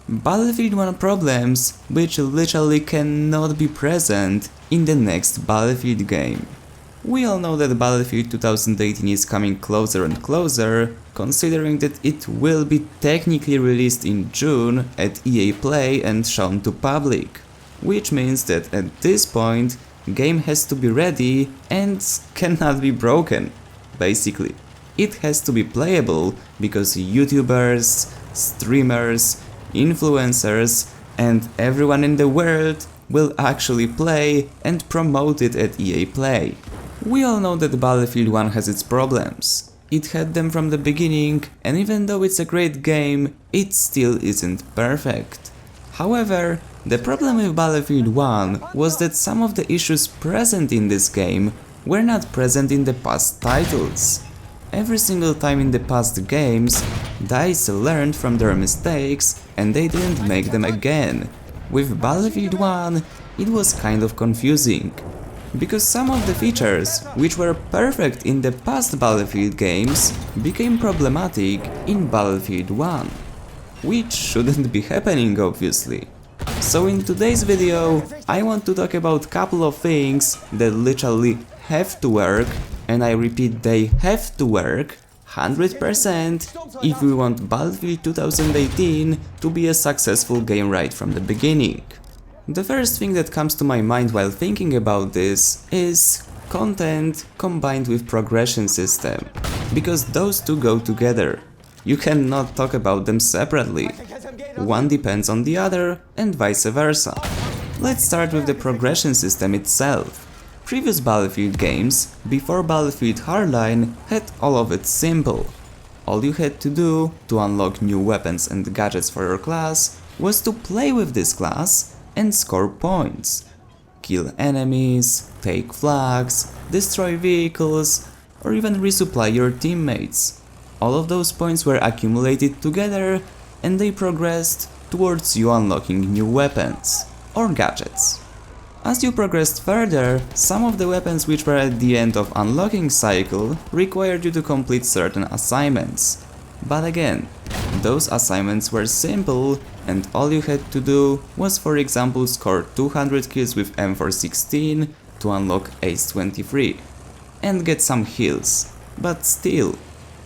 Battlefield 1 problems which literally cannot be present in the next Battlefield game. We all know that Battlefield 2018 is coming closer and closer, considering that it will be technically released in June at EA Play and shown to public. Which means that at this point, game has to be ready and cannot be broken, basically. It has to be playable because YouTubers, streamers, influencers and everyone in the world will actually play and promote it at EA Play. We all know that Battlefield 1 has its problems. It had them from the beginning, and even though it's a great game, it still isn't perfect. However, the problem with Battlefield 1 was that some of the issues present in this game were not present in the past titles. Every single time in the past games, DICE learned from their mistakes and they didn't make them again. With Battlefield 1, it was kind of confusing. Because some of the features, which were perfect in the past Battlefield games, became problematic in Battlefield 1. Which shouldn't be happening, obviously. So in today's video, I want to talk about couple of things that literally have to work, and I repeat, they have to work 100% if we want Battlefield 2018 to be a successful game right from the beginning. The first thing that comes to my mind while thinking about this is content combined with progression system, because those two go together. You cannot talk about them separately. One depends on the other and vice versa. Let's start with the progression system itself. Previous Battlefield games, before Battlefield Hardline, had all of it simple. All you had to do to unlock new weapons and gadgets for your class was to play with this class and score points. Kill enemies, take flags, destroy vehicles, or even resupply your teammates. All of those points were accumulated together and they progressed towards you unlocking new weapons or gadgets. As you progressed further, some of the weapons which were at the end of unlocking cycle required you to complete certain assignments. But again, those assignments were simple and all you had to do was, for example, score 200 kills with M416 to unlock Ace 23 and get some heals. But still,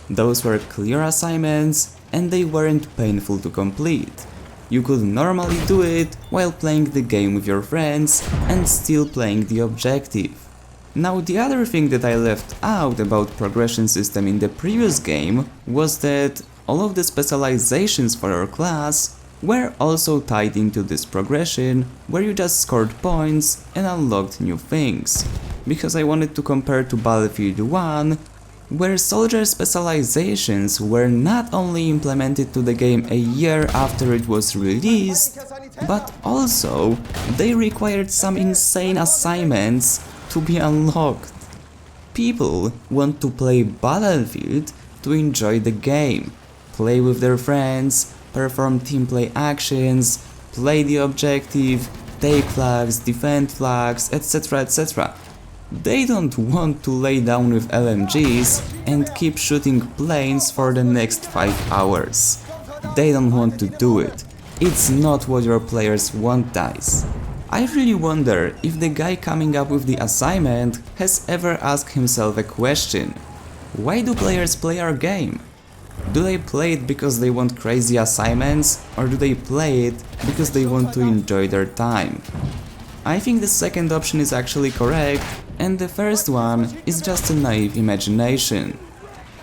those were clear assignments and they weren't painful to complete. You could normally do it while playing the game with your friends and still playing the objective. Now the other thing that I left out about progression system in the previous game was that all of the specializations for your class were also tied into this progression, where you just scored points and unlocked new things. Because I wanted to compare to Battlefield 1, where soldier specializations were not only implemented to the game a year after it was released, but also they required some insane assignments to be unlocked. People want to play Battlefield to enjoy the game, play with their friends, perform team play actions, play the objective, take flags, defend flags, etc, etc. They don't want to lay down with LMGs and keep shooting planes for the next 5 hours. They don't want to do it. It's not what your players want, DICE. I really wonder if the guy coming up with the assignment has ever asked himself a question. Why do players play our game? Do they play it because they want crazy assignments, or do they play it because they want to enjoy their time? I think the second option is actually correct, and the first one is just a naive imagination.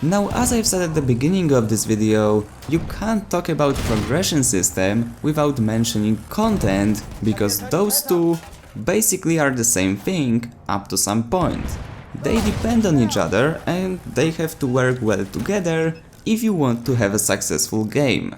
Now, as I've said at the beginning of this video, you can't talk about progression system without mentioning content, because those two basically are the same thing up to some point. They depend on each other and they have to work well together if you want to have a successful game.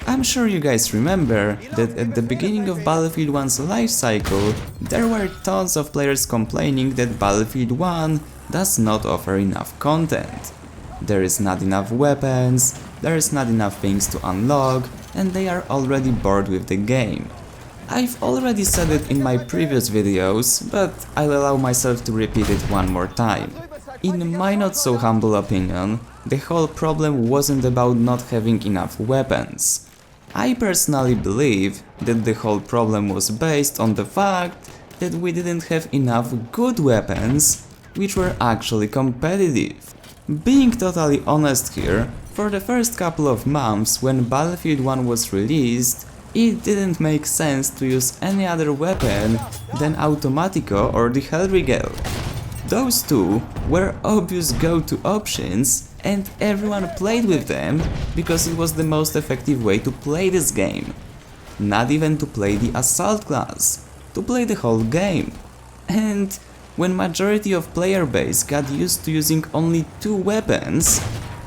I'm sure you guys remember that at the beginning of Battlefield 1's life cycle, there were tons of players complaining that Battlefield 1 does not offer enough content. There is not enough weapons, there is not enough things to unlock, and they are already bored with the game. I've already said it in my previous videos, but I'll allow myself to repeat it one more time. In my not so humble opinion, the whole problem wasn't about not having enough weapons. I personally believe that the whole problem was based on the fact that we didn't have enough good weapons which were actually competitive. Being totally honest here, for the first couple of months when Battlefield 1 was released, it didn't make sense to use any other weapon than Automatico or the Hellriegel. Those two were obvious go-to options and everyone played with them because it was the most effective way to play this game. Not even to play the Assault class, to play the whole game. And when majority of player base got used to using only two weapons,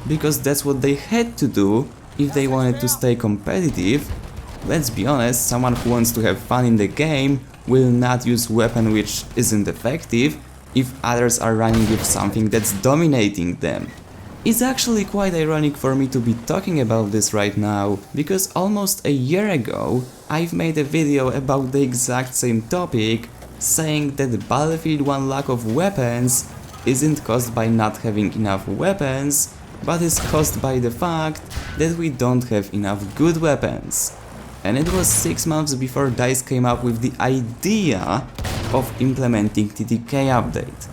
because that's what they had to do if they wanted to stay competitive, let's be honest, someone who wants to have fun in the game will not use weapon which isn't effective if others are running with something that's dominating them. It's actually quite ironic for me to be talking about this right now, because almost a year ago I've made a video about the exact same topic, saying that the Battlefield 1 lack of weapons isn't caused by not having enough weapons, but is caused by the fact that we don't have enough good weapons. And it was 6 months before DICE came up with the idea of implementing TTK update,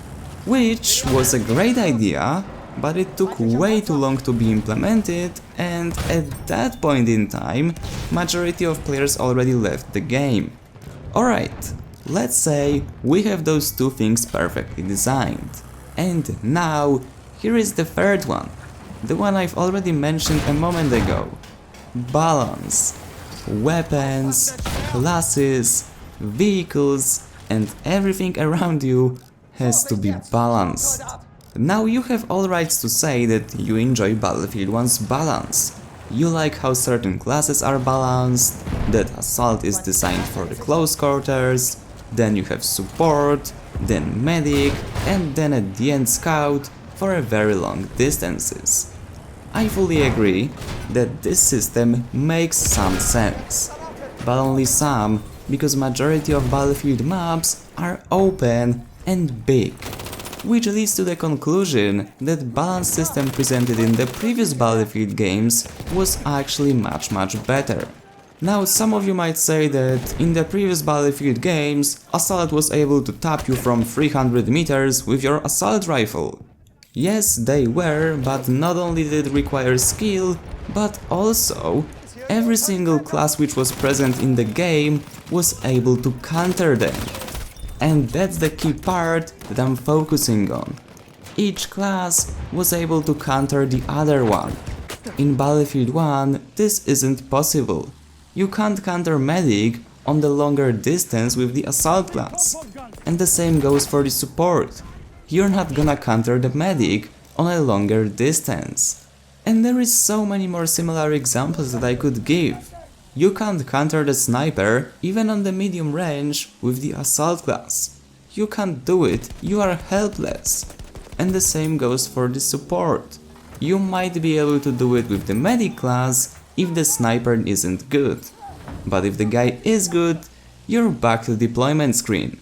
which was a great idea, but it took way too long to be implemented, and at that point in time, majority of players already left the game. Alright, let's say we have those two things perfectly designed. And now, here is the third one, the one I've already mentioned a moment ago. Balance. Weapons, classes, vehicles, and everything around you has to be balanced. Now you have all rights to say that you enjoy Battlefield 1's balance. You like how certain classes are balanced, that Assault is designed for the close quarters, then you have Support, then Medic, and then at the end Scout for a very long distances. I fully agree that this system makes some sense, but only some, because majority of Battlefield maps are open and big. Which leads to the conclusion that balance system presented in the previous Battlefield games was actually much better. Now some of you might say that in the previous Battlefield games, Assault was able to tap you from 300 meters with your assault rifle. Yes, they were, but not only did it require skill, but also every single class which was present in the game was able to counter them. And that's the key part that I'm focusing on. Each class was able to counter the other one. In Battlefield 1 this isn't possible. You can't counter Medic on the longer distance with the Assault class. And the same goes for the Support. You're not gonna counter the Medic on a longer distance. And there is so many more similar examples that I could give. You can't counter the Sniper even on the medium range with the Assault class. You can't do it, you are helpless. And the same goes for the Support. You might be able to do it with the Medic class if the Sniper isn't good. But if the guy is good, you're back to the deployment screen.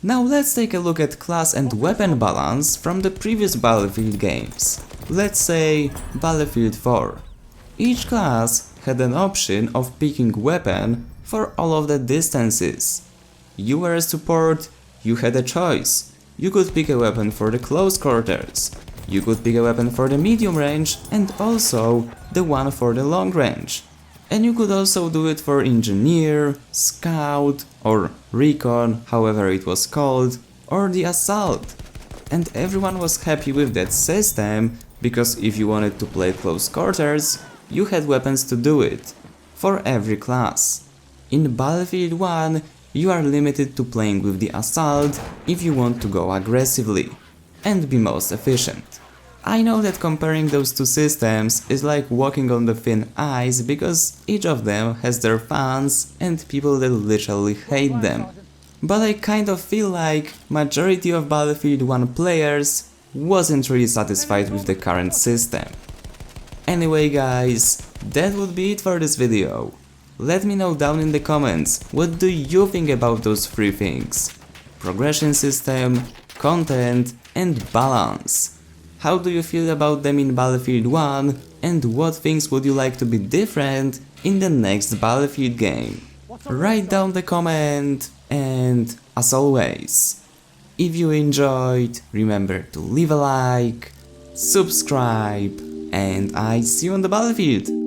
Now let's take a look at class and weapon balance from the previous Battlefield games. Let's say Battlefield 4. Each class had an option of picking weapon for all of the distances. You were a Support, you had a choice. You could pick a weapon for the close quarters, you could pick a weapon for the medium range and also the one for the long range. And you could also do it for Engineer, Scout or Recon, however it was called, or the Assault. And everyone was happy with that system, because if you wanted to play close quarters, you had weapons to do it, for every class. In Battlefield 1, you are limited to playing with the Assault if you want to go aggressively and be most efficient. I know that comparing those two systems is like walking on the thin ice, because each of them has their fans and people that literally hate them. But I kind of feel like majority of Battlefield 1 players wasn't really satisfied with the current system. Anyway guys, that would be it for this video. Let me know down in the comments, what do you think about those three things? Progression system, content and balance. How do you feel about them in Battlefield 1 and what things would you like to be different in the next Battlefield game. Write down the comment, and as always, if you enjoyed, remember to leave a like, subscribe, and I see you on the battlefield!